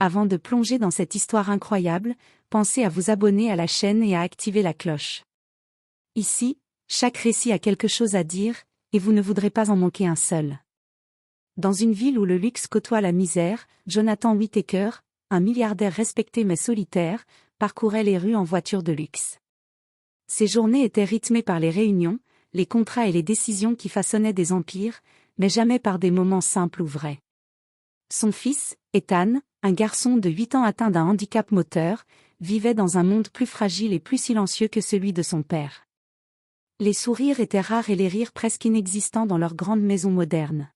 Avant de plonger dans cette histoire incroyable, pensez à vous abonner à la chaîne et à activer la cloche. Ici, chaque récit a quelque chose à dire, et vous ne voudrez pas en manquer un seul. Dans une ville où le luxe côtoie la misère, Jonathan Whittaker, un milliardaire respecté mais solitaire, parcourait les rues en voiture de luxe. Ses journées étaient rythmées par les réunions, les contrats et les décisions qui façonnaient des empires, mais jamais par des moments simples ou vrais. Son fils, Ethan, un garçon de 8 ans atteint d'un handicap moteur, vivait dans un monde plus fragile et plus silencieux que celui de son père. Les sourires étaient rares et les rires presque inexistants dans leur grande maison moderne.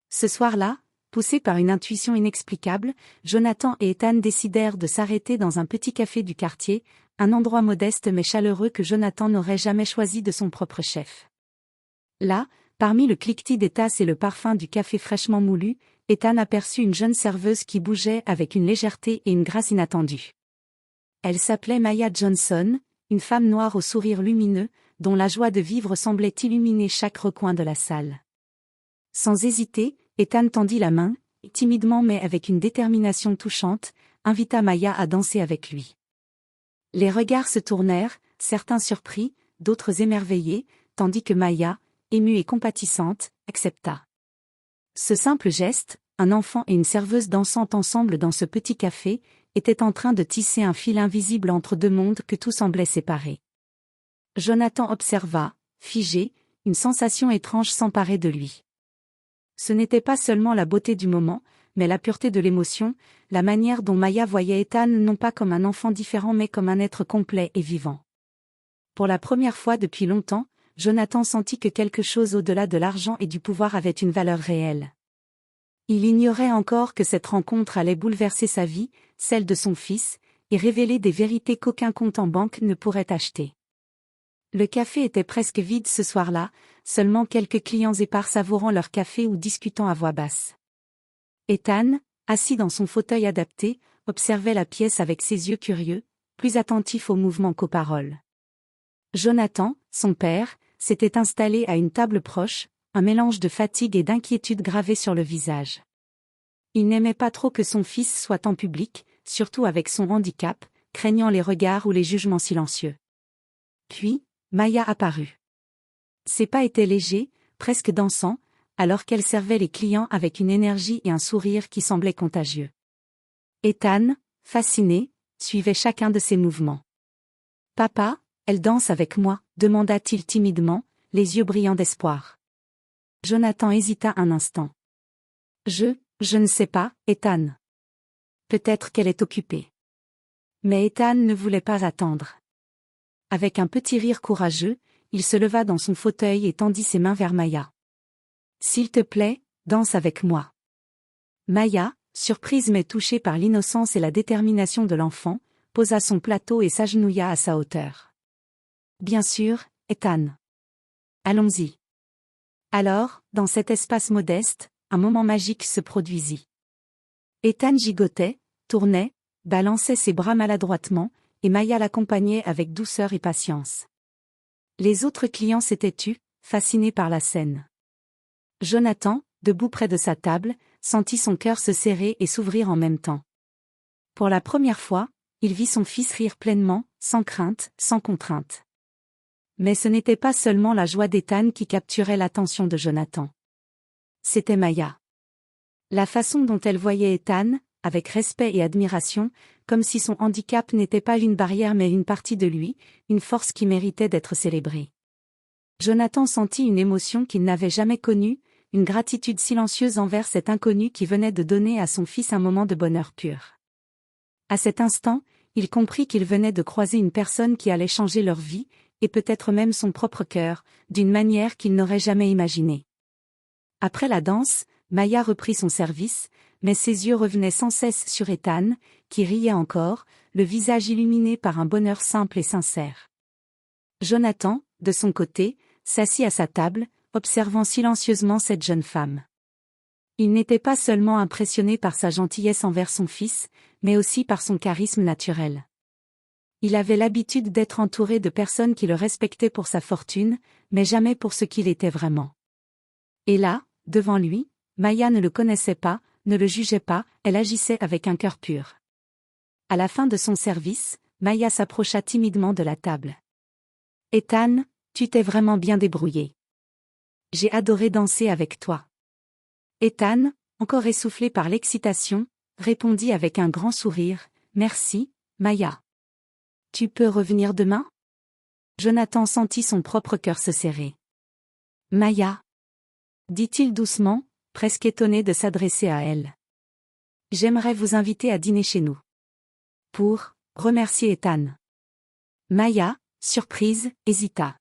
Ce soir-là, poussés par une intuition inexplicable, Jonathan et Ethan décidèrent de s'arrêter dans un petit café du quartier, un endroit modeste mais chaleureux que Jonathan n'aurait jamais choisi de son propre chef. Là, parmi le cliquetis des tasses et le parfum du café fraîchement moulu, Ethan aperçut une jeune serveuse qui bougeait avec une légèreté et une grâce inattendues. Elle s'appelait Maya Johnson, une femme noire au sourire lumineux, dont la joie de vivre semblait illuminer chaque recoin de la salle. Sans hésiter, Ethan tendit la main, et timidement mais avec une détermination touchante, invita Maya à danser avec lui. Les regards se tournèrent, certains surpris, d'autres émerveillés, tandis que Maya, émue et compatissante, accepta. Ce simple geste, un enfant et une serveuse dansant ensemble dans ce petit café, était en train de tisser un fil invisible entre deux mondes que tout semblait séparer. Jonathan observa, figé, une sensation étrange s'emparer de lui. Ce n'était pas seulement la beauté du moment, mais la pureté de l'émotion, la manière dont Maya voyait Ethan non pas comme un enfant différent mais comme un être complet et vivant. Pour la première fois depuis longtemps, Jonathan sentit que quelque chose au-delà de l'argent et du pouvoir avait une valeur réelle. Il ignorait encore que cette rencontre allait bouleverser sa vie, celle de son fils, et révéler des vérités qu'aucun compte en banque ne pourrait acheter. Le café était presque vide ce soir-là, seulement quelques clients épars savourant leur café ou discutant à voix basse. Ethan, assis dans son fauteuil adapté, observait la pièce avec ses yeux curieux, plus attentifs aux mouvements qu'aux paroles. Jonathan, son père, s'était installé à une table proche, un mélange de fatigue et d'inquiétude gravé sur le visage. Il n'aimait pas trop que son fils soit en public, surtout avec son handicap, craignant les regards ou les jugements silencieux. Puis, Maya apparut. Ses pas étaient légers, presque dansants, alors qu'elle servait les clients avec une énergie et un sourire qui semblaient contagieux. Ethan, fasciné, suivait chacun de ses mouvements. « Papa, elle danse avec moi ?» demanda-t-il timidement, les yeux brillants d'espoir. Jonathan hésita un instant. « Je ne sais pas, Ethan. Peut-être qu'elle est occupée. » Mais Ethan ne voulait pas attendre. Avec un petit rire courageux, il se leva dans son fauteuil et tendit ses mains vers Maya. « S'il te plaît, danse avec moi. » Maya, surprise mais touchée par l'innocence et la détermination de l'enfant, posa son plateau et s'agenouilla à sa hauteur. « Bien sûr, Ethan. Allons-y. » Alors, dans cet espace modeste, un moment magique se produisit. Ethan gigotait, tournait, balançait ses bras maladroitement, et Maya l'accompagnait avec douceur et patience. Les autres clients s'étaient tus, fascinés par la scène. Jonathan, debout près de sa table, sentit son cœur se serrer et s'ouvrir en même temps. Pour la première fois, il vit son fils rire pleinement, sans crainte, sans contrainte. Mais ce n'était pas seulement la joie d'Ethan qui capturait l'attention de Jonathan. C'était Maya. La façon dont elle voyait Ethan, avec respect et admiration, comme si son handicap n'était pas une barrière mais une partie de lui, une force qui méritait d'être célébrée. Jonathan sentit une émotion qu'il n'avait jamais connue, une gratitude silencieuse envers cet inconnu qui venait de donner à son fils un moment de bonheur pur. À cet instant, il comprit qu'il venait de croiser une personne qui allait changer leur vie, et peut-être même son propre cœur, d'une manière qu'il n'aurait jamais imaginée. Après la danse, Maya reprit son service, mais ses yeux revenaient sans cesse sur Ethan, qui riait encore, le visage illuminé par un bonheur simple et sincère. Jonathan, de son côté, s'assit à sa table, observant silencieusement cette jeune femme. Il n'était pas seulement impressionné par sa gentillesse envers son fils, mais aussi par son charisme naturel. Il avait l'habitude d'être entouré de personnes qui le respectaient pour sa fortune, mais jamais pour ce qu'il était vraiment. Et là, devant lui, Maya ne le connaissait pas, ne le jugeait pas, elle agissait avec un cœur pur. À la fin de son service, Maya s'approcha timidement de la table. « Ethan, tu t'es vraiment bien débrouillé. J'ai adoré danser avec toi. » Ethan, encore essoufflé par l'excitation, répondit avec un grand sourire, « Merci, Maya. Tu peux revenir demain ?» Jonathan sentit son propre cœur se serrer. « Maya » dit-il doucement, presque étonné de s'adresser à elle. « J'aimerais vous inviter à dîner chez nous. » Pour remercier Ethan. Maya, surprise, hésita.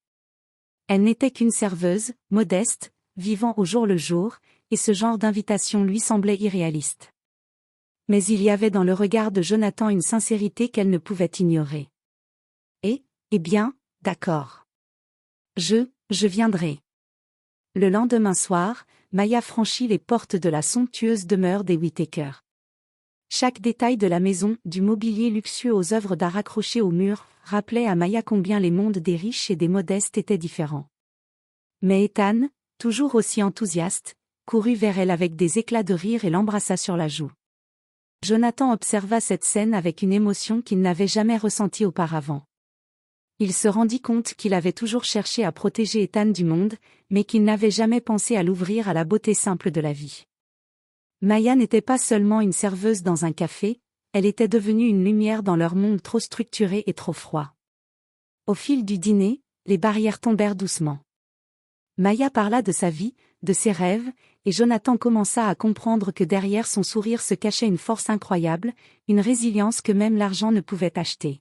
Elle n'était qu'une serveuse, modeste, vivant au jour le jour, et ce genre d'invitation lui semblait irréaliste. Mais il y avait dans le regard de Jonathan une sincérité qu'elle ne pouvait ignorer. Eh bien, d'accord. Je viendrai. Le lendemain soir, Maya franchit les portes de la somptueuse demeure des Whittaker. Chaque détail de la maison, du mobilier luxueux aux œuvres d'art accrochées au mur, rappelait à Maya combien les mondes des riches et des modestes étaient différents. Mais Ethan, toujours aussi enthousiaste, courut vers elle avec des éclats de rire et l'embrassa sur la joue. Jonathan observa cette scène avec une émotion qu'il n'avait jamais ressentie auparavant. Il se rendit compte qu'il avait toujours cherché à protéger Ethan du monde, mais qu'il n'avait jamais pensé à l'ouvrir à la beauté simple de la vie. Maya n'était pas seulement une serveuse dans un café, elle était devenue une lumière dans leur monde trop structuré et trop froid. Au fil du dîner, les barrières tombèrent doucement. Maya parla de sa vie, de ses rêves, et Jonathan commença à comprendre que derrière son sourire se cachait une force incroyable, une résilience que même l'argent ne pouvait acheter.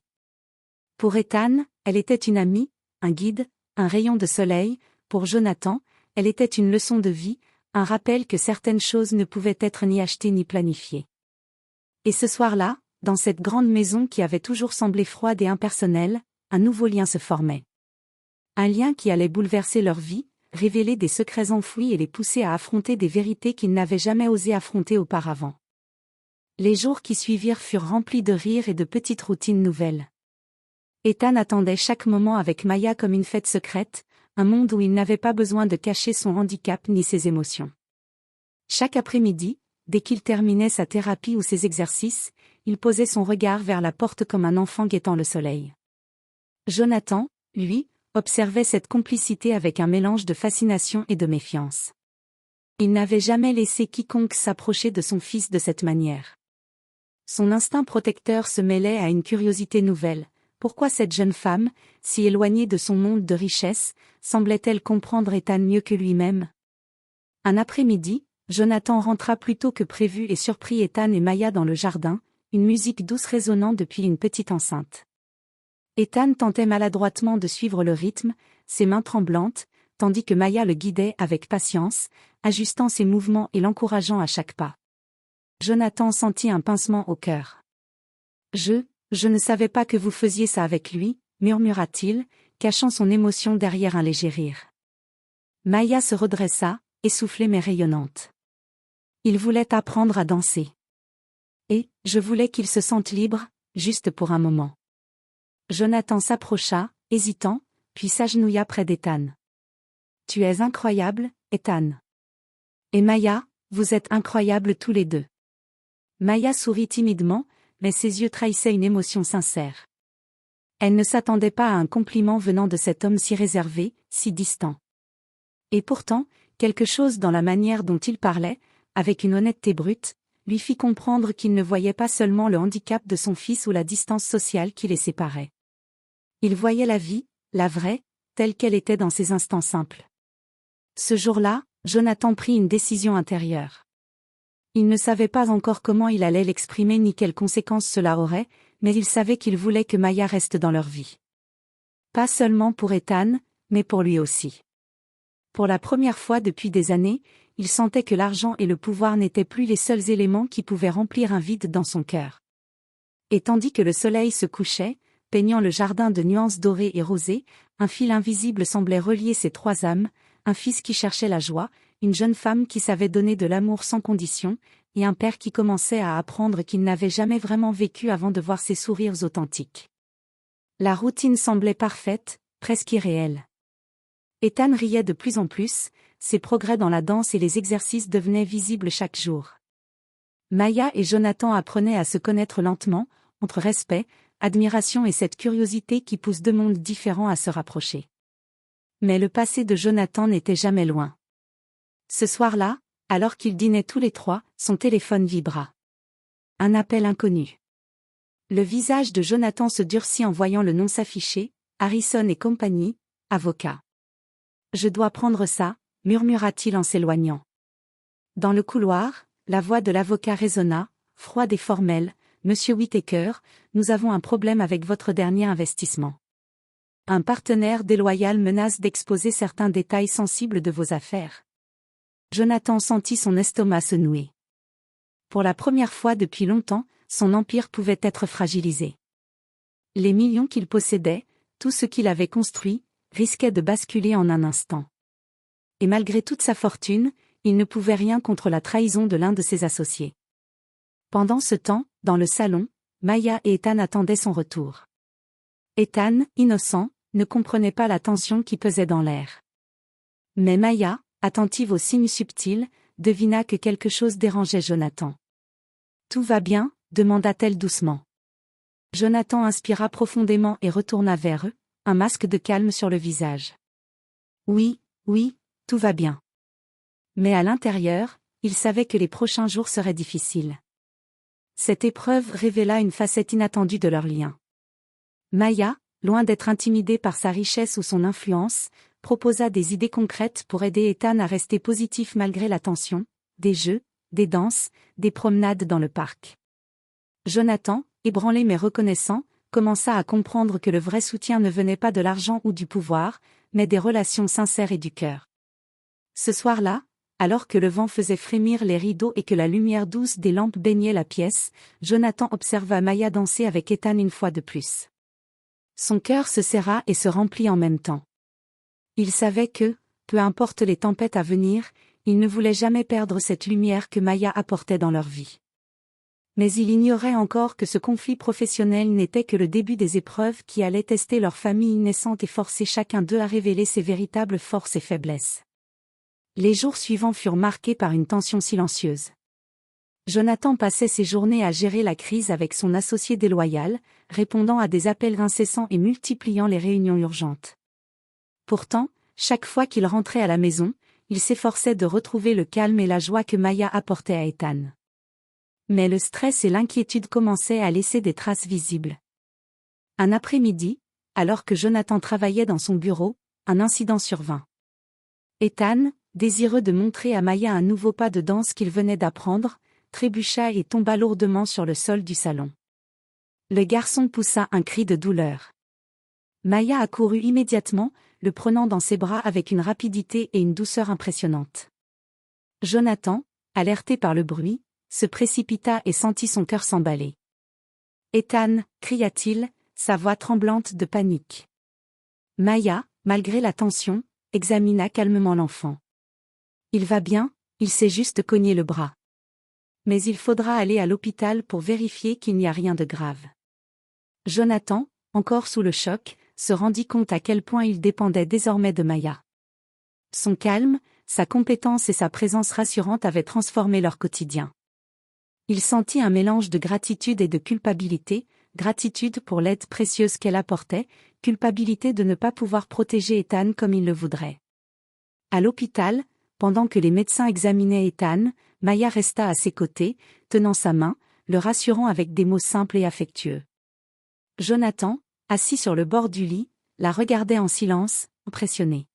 Pour Ethan, elle était une amie, un guide, un rayon de soleil. Pour Jonathan, elle était une leçon de vie, un rappel que certaines choses ne pouvaient être ni achetées ni planifiées. Et ce soir-là, dans cette grande maison qui avait toujours semblé froide et impersonnelle, un nouveau lien se formait. Un lien qui allait bouleverser leur vie, révéler des secrets enfouis et les pousser à affronter des vérités qu'ils n'avaient jamais osé affronter auparavant. Les jours qui suivirent furent remplis de rires et de petites routines nouvelles. Ethan attendait chaque moment avec Maya comme une fête secrète, un monde où il n'avait pas besoin de cacher son handicap ni ses émotions. Chaque après-midi, dès qu'il terminait sa thérapie ou ses exercices, il posait son regard vers la porte comme un enfant guettant le soleil. Jonathan, lui, observait cette complicité avec un mélange de fascination et de méfiance. Il n'avait jamais laissé quiconque s'approcher de son fils de cette manière. Son instinct protecteur se mêlait à une curiosité nouvelle. Pourquoi cette jeune femme, si éloignée de son monde de richesse, semblait-elle comprendre Ethan mieux que lui-même? Un après-midi, Jonathan rentra plus tôt que prévu et surprit Ethan et Maya dans le jardin, une musique douce résonnant depuis une petite enceinte. Ethan tentait maladroitement de suivre le rythme, ses mains tremblantes, tandis que Maya le guidait avec patience, ajustant ses mouvements et l'encourageant à chaque pas. Jonathan sentit un pincement au cœur. Je ne savais pas que vous faisiez ça avec lui, murmura-t-il, cachant son émotion derrière un léger rire. Maya se redressa, essoufflée mais rayonnante. Il voulait apprendre à danser. Et, je voulais qu'il se sente libre, juste pour un moment. Jonathan s'approcha, hésitant, puis s'agenouilla près d'Ethan. Tu es incroyable, Ethan. Et Maya, vous êtes incroyables tous les deux. Maya sourit timidement, mais ses yeux trahissaient une émotion sincère. Elle ne s'attendait pas à un compliment venant de cet homme si réservé, si distant. Et pourtant, quelque chose dans la manière dont il parlait, avec une honnêteté brute, lui fit comprendre qu'il ne voyait pas seulement le handicap de son fils ou la distance sociale qui les séparait. Il voyait la vie, la vraie, telle qu'elle était dans ces instants simples. Ce jour-là, Jonathan prit une décision intérieure. Il ne savait pas encore comment il allait l'exprimer ni quelles conséquences cela aurait, mais il savait qu'il voulait que Maya reste dans leur vie. Pas seulement pour Ethan, mais pour lui aussi. Pour la première fois depuis des années, il sentait que l'argent et le pouvoir n'étaient plus les seuls éléments qui pouvaient remplir un vide dans son cœur. Et tandis que le soleil se couchait, peignant le jardin de nuances dorées et rosées, un fil invisible semblait relier ces trois âmes, un fils qui cherchait la joie, une jeune femme qui savait donner de l'amour sans condition, et un père qui commençait à apprendre qu'il n'avait jamais vraiment vécu avant de voir ses sourires authentiques. La routine semblait parfaite, presque irréelle. Ethan riait de plus en plus, ses progrès dans la danse et les exercices devenaient visibles chaque jour. Maya et Jonathan apprenaient à se connaître lentement, entre respect, admiration et cette curiosité qui pousse deux mondes différents à se rapprocher. Mais le passé de Jonathan n'était jamais loin. Ce soir-là, alors qu'ils dînaient tous les trois, son téléphone vibra. Un appel inconnu. Le visage de Jonathan se durcit en voyant le nom s'afficher, Harrison et compagnie, avocat. « Je dois prendre ça », murmura-t-il en s'éloignant. Dans le couloir, la voix de l'avocat résonna, froide et formelle. « Monsieur Whittaker, nous avons un problème avec votre dernier investissement. Un partenaire déloyal menace d'exposer certains détails sensibles de vos affaires. » Jonathan sentit son estomac se nouer. Pour la première fois depuis longtemps, son empire pouvait être fragilisé. Les millions qu'il possédait, tout ce qu'il avait construit, risquaient de basculer en un instant. Et malgré toute sa fortune, il ne pouvait rien contre la trahison de l'un de ses associés. Pendant ce temps, dans le salon, Maya et Ethan attendaient son retour. Ethan, innocent, ne comprenait pas la tension qui pesait dans l'air. Mais Maya, attentive aux signes subtils, devina que quelque chose dérangeait Jonathan. « Tout va bien ?» demanda-t-elle doucement. Jonathan inspira profondément et retourna vers eux, un masque de calme sur le visage. « Oui, tout va bien. » Mais à l'intérieur, il savait que les prochains jours seraient difficiles. Cette épreuve révéla une facette inattendue de leur lien. Maya, loin d'être intimidée par sa richesse ou son influence, proposa des idées concrètes pour aider Ethan à rester positif malgré la tension, des jeux, des danses, des promenades dans le parc. Jonathan, ébranlé mais reconnaissant, commença à comprendre que le vrai soutien ne venait pas de l'argent ou du pouvoir, mais des relations sincères et du cœur. Ce soir-là, alors que le vent faisait frémir les rideaux et que la lumière douce des lampes baignait la pièce, Jonathan observa Maya danser avec Ethan une fois de plus. Son cœur se serra et se remplit en même temps. Il savait que, peu importe les tempêtes à venir, il ne voulait jamais perdre cette lumière que Maya apportait dans leur vie. Mais il ignorait encore que ce conflit professionnel n'était que le début des épreuves qui allaient tester leur famille naissante et forcer chacun d'eux à révéler ses véritables forces et faiblesses. Les jours suivants furent marqués par une tension silencieuse. Jonathan passait ses journées à gérer la crise avec son associé déloyal, répondant à des appels incessants et multipliant les réunions urgentes. Pourtant, chaque fois qu'il rentrait à la maison, il s'efforçait de retrouver le calme et la joie que Maya apportait à Ethan. Mais le stress et l'inquiétude commençaient à laisser des traces visibles. Un après-midi, alors que Jonathan travaillait dans son bureau, un incident survint. Ethan, désireux de montrer à Maya un nouveau pas de danse qu'il venait d'apprendre, trébucha et tomba lourdement sur le sol du salon. Le garçon poussa un cri de douleur. Maya accourut immédiatement, le prenant dans ses bras avec une rapidité et une douceur impressionnantes. Jonathan, alerté par le bruit, se précipita et sentit son cœur s'emballer. « Ethan » cria-t-il, sa voix tremblante de panique. Maya, malgré la tension, examina calmement l'enfant. « Il va bien, il s'est juste cogné le bras. Mais il faudra aller à l'hôpital pour vérifier qu'il n'y a rien de grave. » Jonathan, encore sous le choc, se rendit compte à quel point il dépendait désormais de Maya. Son calme, sa compétence et sa présence rassurante avaient transformé leur quotidien. Il sentit un mélange de gratitude et de culpabilité, gratitude pour l'aide précieuse qu'elle apportait, culpabilité de ne pas pouvoir protéger Ethan comme il le voudrait. À l'hôpital, pendant que les médecins examinaient Ethan, Maya resta à ses côtés, tenant sa main, le rassurant avec des mots simples et affectueux. Jonathan, assis sur le bord du lit, la regardait en silence, impressionné.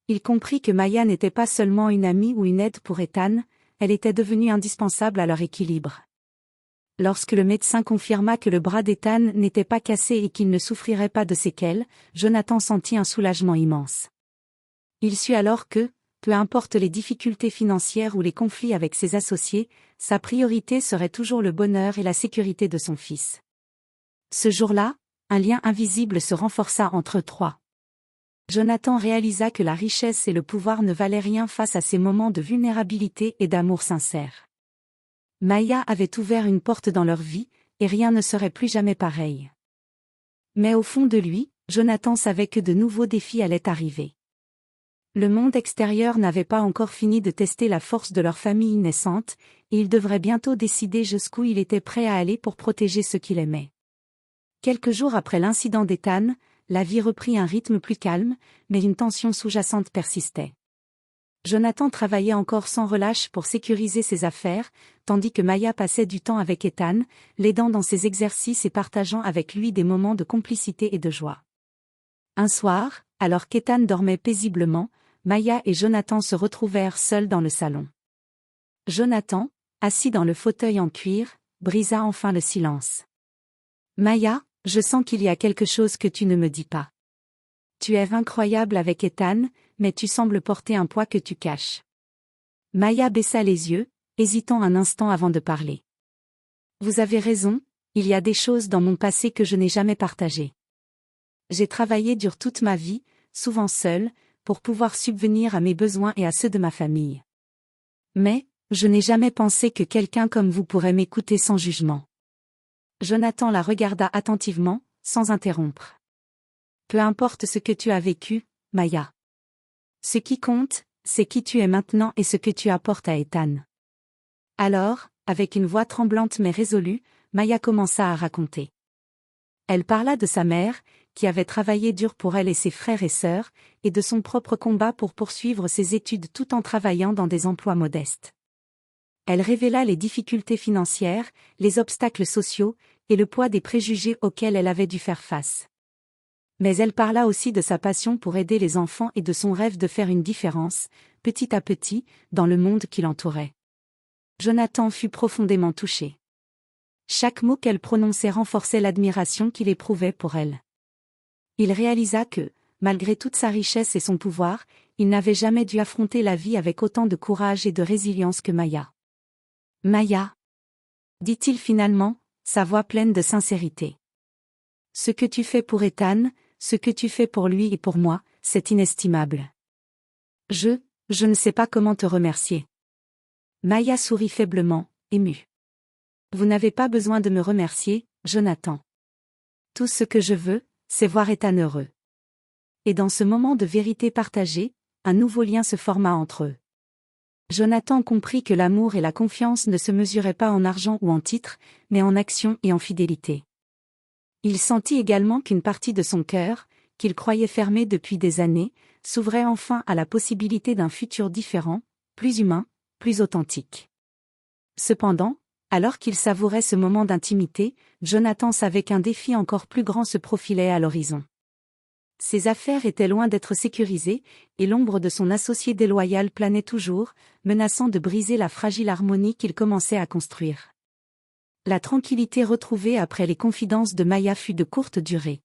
Il comprit que Maya n'était pas seulement une amie ou une aide pour Ethan, elle était devenue indispensable à leur équilibre. Lorsque le médecin confirma que le bras d'Ethan n'était pas cassé et qu'il ne souffrirait pas de séquelles, Jonathan sentit un soulagement immense. Il sut alors que, peu importe les difficultés financières ou les conflits avec ses associés, sa priorité serait toujours le bonheur et la sécurité de son fils. Ce jour-là, un lien invisible se renforça entre eux trois. Jonathan réalisa que la richesse et le pouvoir ne valaient rien face à ces moments de vulnérabilité et d'amour sincère. Maya avait ouvert une porte dans leur vie, et rien ne serait plus jamais pareil. Mais au fond de lui, Jonathan savait que de nouveaux défis allaient arriver. Le monde extérieur n'avait pas encore fini de tester la force de leur famille naissante, et il devrait bientôt décider jusqu'où il était prêt à aller pour protéger ceux qu'il aimait. Quelques jours après l'incident d'Ethan, la vie reprit un rythme plus calme, mais une tension sous-jacente persistait. Jonathan travaillait encore sans relâche pour sécuriser ses affaires, tandis que Maya passait du temps avec Ethan, l'aidant dans ses exercices et partageant avec lui des moments de complicité et de joie. Un soir, alors qu'Ethan dormait paisiblement, Maya et Jonathan se retrouvèrent seuls dans le salon. Jonathan, assis dans le fauteuil en cuir, brisa enfin le silence. « Maya, je sens qu'il y a quelque chose que tu ne me dis pas. Tu es incroyable avec Ethan, mais tu sembles porter un poids que tu caches. » Maya baissa les yeux, hésitant un instant avant de parler. « Vous avez raison, il y a des choses dans mon passé que je n'ai jamais partagées. J'ai travaillé dur toute ma vie, souvent seule, pour pouvoir subvenir à mes besoins et à ceux de ma famille. Mais, je n'ai jamais pensé que quelqu'un comme vous pourrait m'écouter sans jugement. » Jonathan la regarda attentivement, sans interrompre. « Peu importe ce que tu as vécu, Maya. Ce qui compte, c'est qui tu es maintenant et ce que tu apportes à Ethan. » Alors, avec une voix tremblante mais résolue, Maya commença à raconter. Elle parla de sa mère, qui avait travaillé dur pour elle et ses frères et sœurs, et de son propre combat pour poursuivre ses études tout en travaillant dans des emplois modestes. Elle révéla les difficultés financières, les obstacles sociaux, et le poids des préjugés auxquels elle avait dû faire face. Mais elle parla aussi de sa passion pour aider les enfants et de son rêve de faire une différence, petit à petit, dans le monde qui l'entourait. Jonathan fut profondément touché. Chaque mot qu'elle prononçait renforçait l'admiration qu'il éprouvait pour elle. Il réalisa que, malgré toute sa richesse et son pouvoir, il n'avait jamais dû affronter la vie avec autant de courage et de résilience que Maya. « Maya, » dit-il finalement, sa voix pleine de sincérité. « Ce que tu fais pour Ethan, ce que tu fais pour lui et pour moi, c'est inestimable. Je ne sais pas comment te remercier. » Maya sourit faiblement, émue. « Vous n'avez pas besoin de me remercier, Jonathan. Tout ce que je veux, c'est voir Ethan heureux. » Et dans ce moment de vérité partagée, un nouveau lien se forma entre eux. Jonathan comprit que l'amour et la confiance ne se mesuraient pas en argent ou en titres, mais en action et en fidélité. Il sentit également qu'une partie de son cœur, qu'il croyait fermé depuis des années, s'ouvrait enfin à la possibilité d'un futur différent, plus humain, plus authentique. Cependant, alors qu'il savourait ce moment d'intimité, Jonathan savait qu'un défi encore plus grand se profilait à l'horizon. Ses affaires étaient loin d'être sécurisées, et l'ombre de son associé déloyal planait toujours, menaçant de briser la fragile harmonie qu'il commençait à construire. La tranquillité retrouvée après les confidences de Maya fut de courte durée.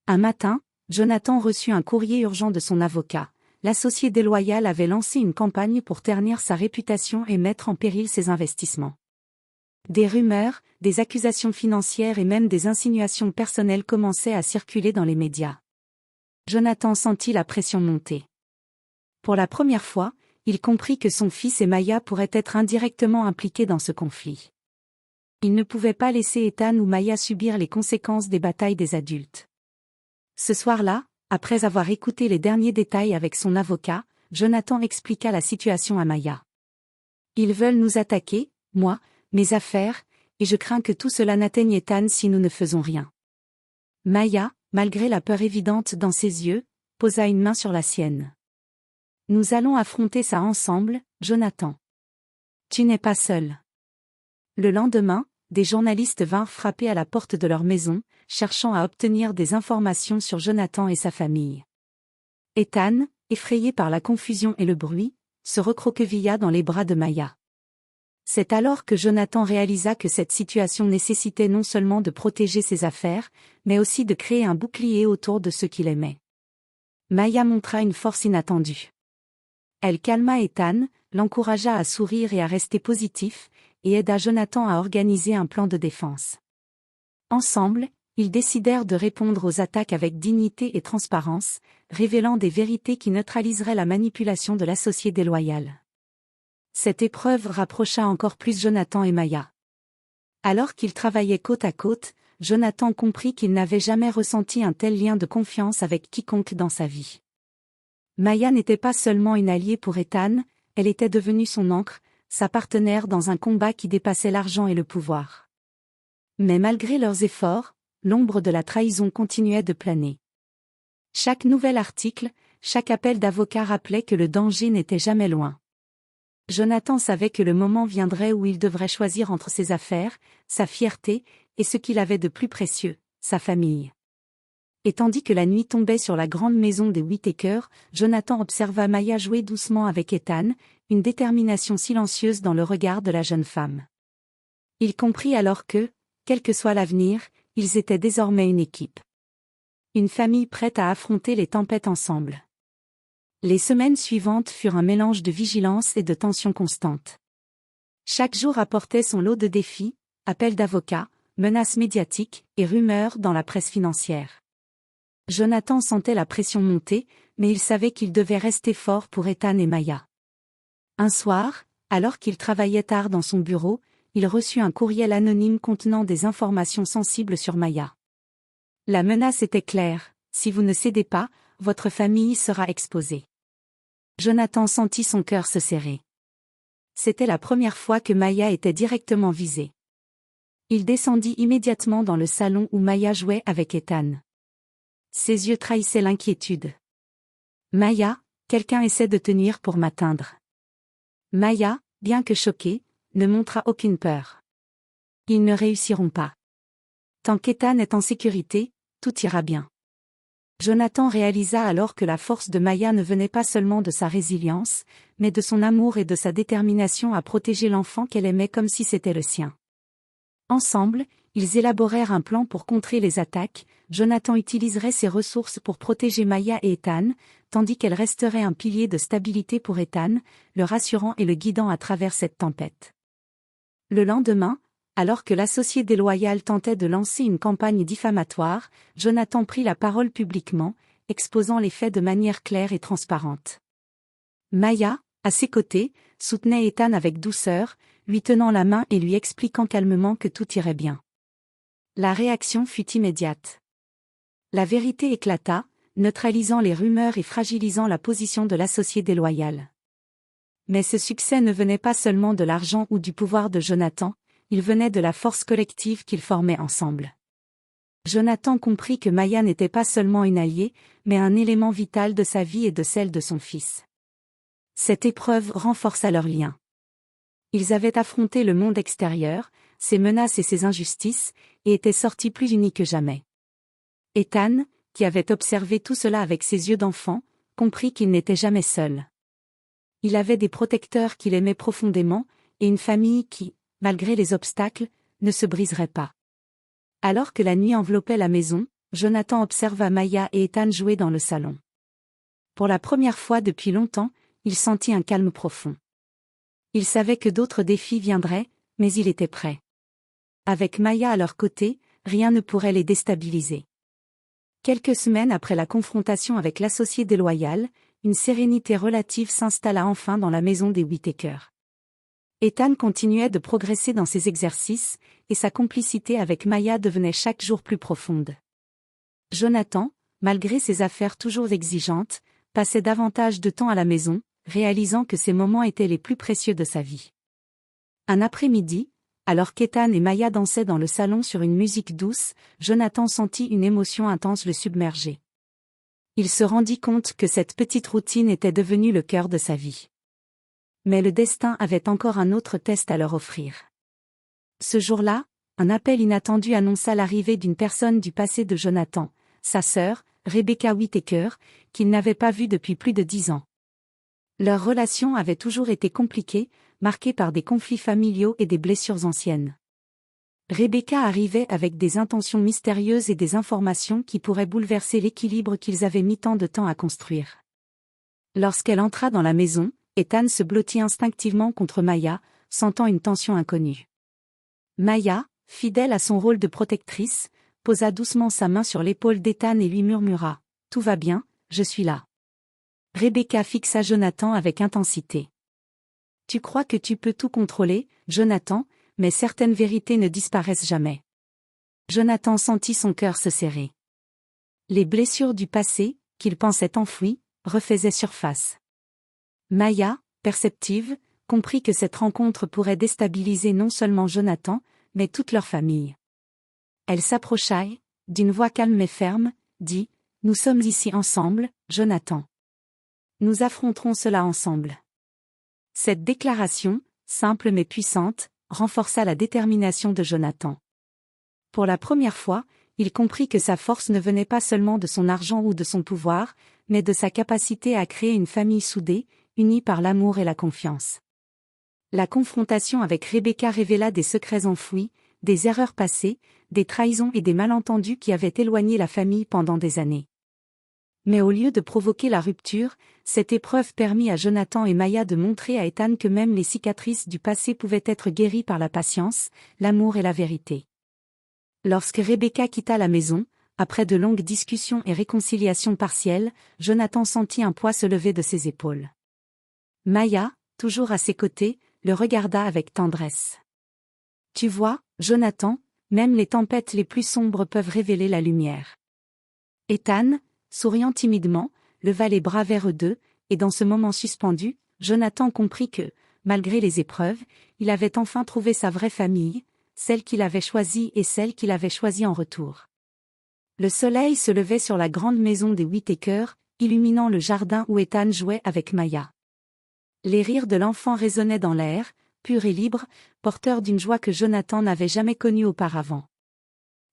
Un matin, Jonathan reçut un courrier urgent de son avocat. L'associé déloyal avait lancé une campagne pour ternir sa réputation et mettre en péril ses investissements. Des rumeurs, des accusations financières et même des insinuations personnelles commençaient à circuler dans les médias. Jonathan sentit la pression monter. Pour la première fois, il comprit que son fils et Maya pourraient être indirectement impliqués dans ce conflit. Il ne pouvait pas laisser Ethan ou Maya subir les conséquences des batailles des adultes. Ce soir-là, après avoir écouté les derniers détails avec son avocat, Jonathan expliqua la situation à Maya. « Ils veulent nous attaquer, moi, mes affaires, et je crains que tout cela n'atteigne Ethan si nous ne faisons rien. » Maya, malgré la peur évidente dans ses yeux, posa une main sur la sienne. « Nous allons affronter ça ensemble, Jonathan. Tu n'es pas seul. » Le lendemain, des journalistes vinrent frapper à la porte de leur maison, cherchant à obtenir des informations sur Jonathan et sa famille. Ethan, effrayé par la confusion et le bruit, se recroquevilla dans les bras de Maya. C'est alors que Jonathan réalisa que cette situation nécessitait non seulement de protéger ses affaires, mais aussi de créer un bouclier autour de ceux qu'il aimait. Maya montra une force inattendue. Elle calma Ethan, l'encouragea à sourire et à rester positif, et aida Jonathan à organiser un plan de défense. Ensemble, ils décidèrent de répondre aux attaques avec dignité et transparence, révélant des vérités qui neutraliseraient la manipulation de l'associé déloyal. Cette épreuve rapprocha encore plus Jonathan et Maya. Alors qu'ils travaillaient côte à côte, Jonathan comprit qu'il n'avait jamais ressenti un tel lien de confiance avec quiconque dans sa vie. Maya n'était pas seulement une alliée pour Ethan, elle était devenue son ancre, sa partenaire dans un combat qui dépassait l'argent et le pouvoir. Mais malgré leurs efforts, l'ombre de la trahison continuait de planer. Chaque nouvel article, chaque appel d'avocat rappelait que le danger n'était jamais loin. Jonathan savait que le moment viendrait où il devrait choisir entre ses affaires, sa fierté, et ce qu'il avait de plus précieux, sa famille. Et tandis que la nuit tombait sur la grande maison des Whittaker, Jonathan observa Maya jouer doucement avec Ethan, une détermination silencieuse dans le regard de la jeune femme. Il comprit alors que, quel que soit l'avenir, ils étaient désormais une équipe. Une famille prête à affronter les tempêtes ensemble. Les semaines suivantes furent un mélange de vigilance et de tension constante. Chaque jour apportait son lot de défis, appels d'avocats, menaces médiatiques et rumeurs dans la presse financière. Jonathan sentait la pression monter, mais il savait qu'il devait rester fort pour Ethan et Maya. Un soir, alors qu'il travaillait tard dans son bureau, il reçut un courriel anonyme contenant des informations sensibles sur Maya. La menace était claire, si vous ne cédez pas, votre famille sera exposée. Jonathan sentit son cœur se serrer. C'était la première fois que Maya était directement visée. Il descendit immédiatement dans le salon où Maya jouait avec Ethan. Ses yeux trahissaient l'inquiétude. Maya, quelqu'un essaie de tenir pour m'atteindre. Maya, bien que choquée, ne montra aucune peur. Ils ne réussiront pas. Tant qu'Ethan est en sécurité, tout ira bien. Jonathan réalisa alors que la force de Maya ne venait pas seulement de sa résilience, mais de son amour et de sa détermination à protéger l'enfant qu'elle aimait comme si c'était le sien. Ensemble, ils élaborèrent un plan pour contrer les attaques. Jonathan utiliserait ses ressources pour protéger Maya et Ethan, tandis qu'elle resterait un pilier de stabilité pour Ethan, le rassurant et le guidant à travers cette tempête. Le lendemain, alors que l'associé déloyal tentait de lancer une campagne diffamatoire, Jonathan prit la parole publiquement, exposant les faits de manière claire et transparente. Maya, à ses côtés, soutenait Ethan avec douceur, lui tenant la main et lui expliquant calmement que tout irait bien. La réaction fut immédiate. La vérité éclata, neutralisant les rumeurs et fragilisant la position de l'associé déloyal. Mais ce succès ne venait pas seulement de l'argent ou du pouvoir de Jonathan, il venait de la force collective qu'ils formaient ensemble. Jonathan comprit que Maya n'était pas seulement une alliée, mais un élément vital de sa vie et de celle de son fils. Cette épreuve renforça leur lien. Ils avaient affronté le monde extérieur, ses menaces et ses injustices, et étaient sortis plus unis que jamais. Ethan, qui avait observé tout cela avec ses yeux d'enfant, comprit qu'il n'était jamais seul. Il avait des protecteurs qu'il aimait profondément, et une famille qui, malgré les obstacles, ne se briserait pas. Alors que la nuit enveloppait la maison, Jonathan observa Maya et Ethan jouer dans le salon. Pour la première fois depuis longtemps, il sentit un calme profond. Il savait que d'autres défis viendraient, mais il était prêt. Avec Maya à leur côté, rien ne pourrait les déstabiliser. Quelques semaines après la confrontation avec l'associé déloyal, une sérénité relative s'installa enfin dans la maison des Whittaker. Ethan continuait de progresser dans ses exercices, et sa complicité avec Maya devenait chaque jour plus profonde. Jonathan, malgré ses affaires toujours exigeantes, passait davantage de temps à la maison, réalisant que ces moments étaient les plus précieux de sa vie. Un après-midi, alors qu'Ethan et Maya dansaient dans le salon sur une musique douce, Jonathan sentit une émotion intense le submerger. Il se rendit compte que cette petite routine était devenue le cœur de sa vie. Mais le destin avait encore un autre test à leur offrir. Ce jour-là, un appel inattendu annonça l'arrivée d'une personne du passé de Jonathan, sa sœur, Rebecca Whittaker, qu'il n'avait pas vue depuis plus de 10 ans. Leur relation avait toujours été compliquée, marquée par des conflits familiaux et des blessures anciennes. Rebecca arrivait avec des intentions mystérieuses et des informations qui pourraient bouleverser l'équilibre qu'ils avaient mis tant de temps à construire. Lorsqu'elle entra dans la maison, Ethan se blottit instinctivement contre Maya, sentant une tension inconnue. Maya, fidèle à son rôle de protectrice, posa doucement sa main sur l'épaule d'Ethan et lui murmura « Tout va bien, je suis là ». Rebecca fixa Jonathan avec intensité. « Tu crois que tu peux tout contrôler, Jonathan, mais certaines vérités ne disparaissent jamais. » Jonathan sentit son cœur se serrer. Les blessures du passé, qu'il pensait enfouies, refaisait surface. Maya, perceptive, comprit que cette rencontre pourrait déstabiliser non seulement Jonathan, mais toute leur famille. Elle s'approcha et, d'une voix calme mais ferme, dit « Nous sommes ici ensemble, Jonathan. Nous affronterons cela ensemble. » Cette déclaration, simple mais puissante, renforça la détermination de Jonathan. Pour la première fois, il comprit que sa force ne venait pas seulement de son argent ou de son pouvoir, mais de sa capacité à créer une famille soudée, unie par l'amour et la confiance. La confrontation avec Rebecca révéla des secrets enfouis, des erreurs passées, des trahisons et des malentendus qui avaient éloigné la famille pendant des années. Mais au lieu de provoquer la rupture, cette épreuve permit à Jonathan et Maya de montrer à Ethan que même les cicatrices du passé pouvaient être guéries par la patience, l'amour et la vérité. Lorsque Rebecca quitta la maison, après de longues discussions et réconciliations partielles, Jonathan sentit un poids se lever de ses épaules. Maya, toujours à ses côtés, le regarda avec tendresse. « Tu vois, Jonathan, même les tempêtes les plus sombres peuvent révéler la lumière. » Ethan, souriant timidement, leva les bras vers eux deux, et dans ce moment suspendu, Jonathan comprit que, malgré les épreuves, il avait enfin trouvé sa vraie famille, celle qu'il avait choisie et celle qu'il avait choisie en retour. Le soleil se levait sur la grande maison des Whittaker, illuminant le jardin où Ethan jouait avec Maya. Les rires de l'enfant résonnaient dans l'air, purs et libres, porteurs d'une joie que Jonathan n'avait jamais connue auparavant.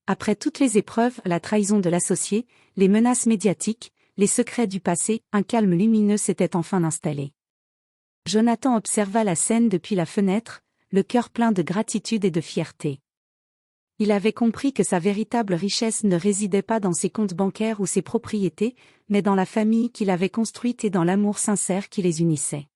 Après toutes les épreuves, la trahison de l'associé, les menaces médiatiques, les secrets du passé, un calme lumineux s'était enfin installé. Jonathan observa la scène depuis la fenêtre, le cœur plein de gratitude et de fierté. Il avait compris que sa véritable richesse ne résidait pas dans ses comptes bancaires ou ses propriétés, mais dans la famille qu'il avait construite et dans l'amour sincère qui les unissait.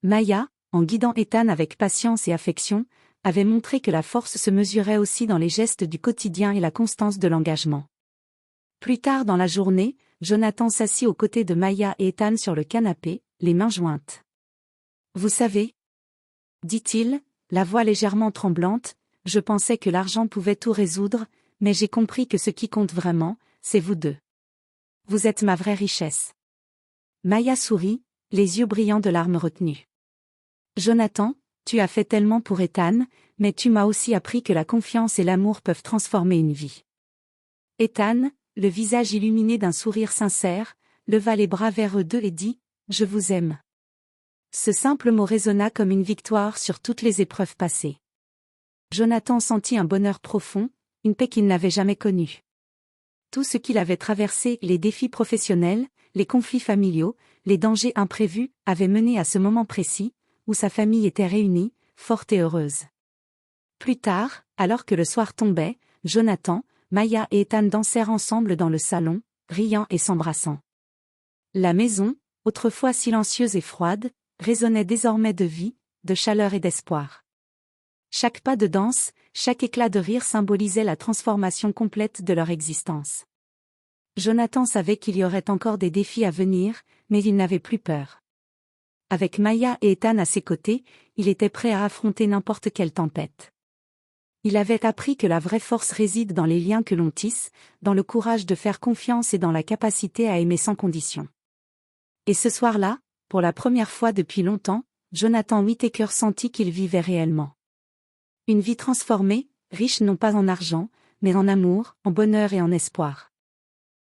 Maya, en guidant Ethan avec patience et affection, avait montré que la force se mesurait aussi dans les gestes du quotidien et la constance de l'engagement. Plus tard dans la journée, Jonathan s'assit aux côtés de Maya et Ethan sur le canapé, les mains jointes. « Vous savez, » dit-il, la voix légèrement tremblante, « je pensais que l'argent pouvait tout résoudre, mais j'ai compris que ce qui compte vraiment, c'est vous deux. Vous êtes ma vraie richesse. » Maya sourit, les yeux brillants de larmes retenues. « Jonathan, tu as fait tellement pour Ethan, mais tu m'as aussi appris que la confiance et l'amour peuvent transformer une vie. » Ethan, le visage illuminé d'un sourire sincère, leva les bras vers eux deux et dit « Je vous aime. » Ce simple mot résonna comme une victoire sur toutes les épreuves passées. Jonathan sentit un bonheur profond, une paix qu'il n'avait jamais connue. Tout ce qu'il avait traversé, les défis professionnels, les conflits familiaux, les dangers imprévus, avaient mené à ce moment précis, où sa famille était réunie, forte et heureuse. Plus tard, alors que le soir tombait, Jonathan, Maya et Ethan dansèrent ensemble dans le salon, riant et s'embrassant. La maison, autrefois silencieuse et froide, résonnait désormais de vie, de chaleur et d'espoir. Chaque pas de danse, chaque éclat de rire symbolisait la transformation complète de leur existence. Jonathan savait qu'il y aurait encore des défis à venir, mais il n'avait plus peur. Avec Maya et Ethan à ses côtés, il était prêt à affronter n'importe quelle tempête. Il avait appris que la vraie force réside dans les liens que l'on tisse, dans le courage de faire confiance et dans la capacité à aimer sans condition. Et ce soir-là, pour la première fois depuis longtemps, Jonathan Whittaker sentit qu'il vivait réellement. Une vie transformée, riche non pas en argent, mais en amour, en bonheur et en espoir.